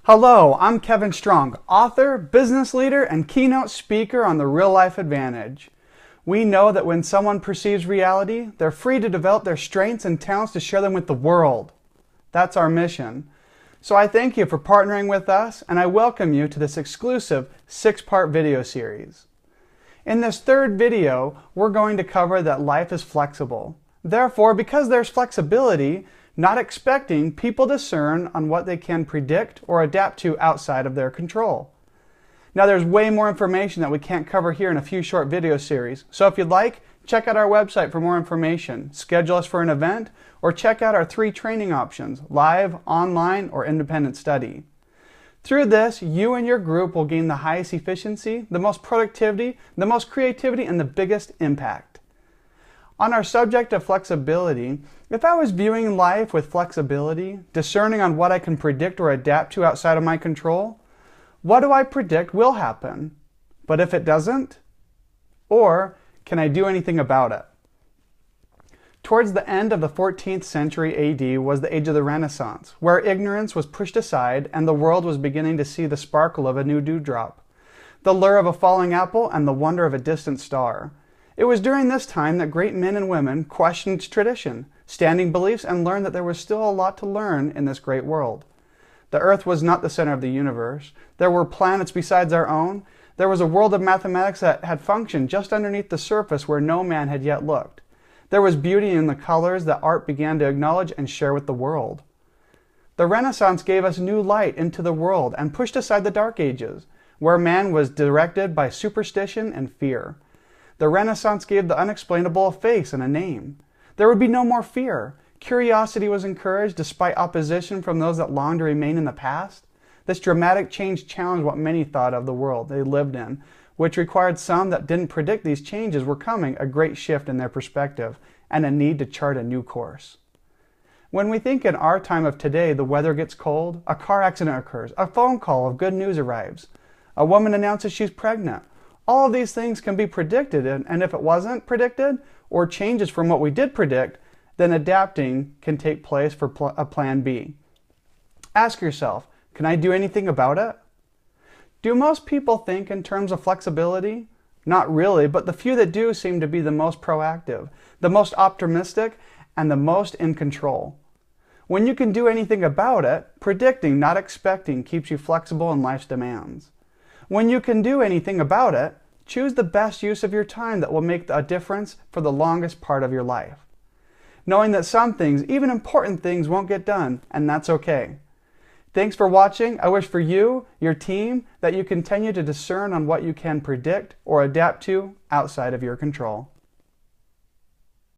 Hello, I'm Kevin Strong, author, business leader, and keynote speaker on the Real Life Advantage. We know that when someone perceives reality, they're free to develop their strengths and talents to share them with the world. That's our mission. So I thank you for partnering with us, and I welcome you to this exclusive 6-part video series. In this third video, we're going to cover that life is flexible. Therefore, because there's flexibility, not expecting, people discern on what they can predict or adapt to outside of their control. Now there's way more information that we can't cover here in a few short video series, so if you'd like, check out our website for more information, schedule us for an event, or check out our 3 training options, live, online, or independent study. Through this, you and your group will gain the highest efficiency, the most productivity, the most creativity, and the biggest impact. On our subject of flexibility, if I was viewing life with flexibility, discerning on what I can predict or adapt to outside of my control, what do I predict will happen? But if it doesn't? Or can I do anything about it? Towards the end of the 14th century AD was the age of the Renaissance, where ignorance was pushed aside and the world was beginning to see the sparkle of a new dewdrop, the lure of a falling apple, and the wonder of a distant star. It was during this time that great men and women questioned tradition, standing beliefs, and learned that there was still a lot to learn in this great world. The earth was not the center of the universe. There were planets besides our own. There was a world of mathematics that had functioned just underneath the surface where no man had yet looked. There was beauty in the colors that art began to acknowledge and share with the world. The Renaissance gave us new light into the world and pushed aside the Dark Ages, where man was directed by superstition and fear. The Renaissance gave the unexplainable a face and a name. There would be no more fear. Curiosity was encouraged despite opposition from those that longed to remain in the past. This dramatic change challenged what many thought of the world they lived in, which required some that didn't predict these changes were coming a great shift in their perspective and a need to chart a new course. When we think in our time of today, the weather gets cold, a car accident occurs, a phone call of good news arrives, a woman announces she's pregnant. All of these things can be predicted, and if it wasn't predicted or changes from what we did predict, then adapting can take place for a plan B. Ask yourself, can I do anything about it? Do most people think in terms of flexibility? Not really, but the few that do seem to be the most proactive, the most optimistic, and the most in control. When you can do anything about it, predicting, not expecting, keeps you flexible in life's demands. When you can do anything about it, choose the best use of your time that will make a difference for the longest part of your life. Knowing that some things, even important things, won't get done, and that's okay. Thanks for watching. I wish for you, your team, that you continue to discern on what you can predict or adapt to outside of your control.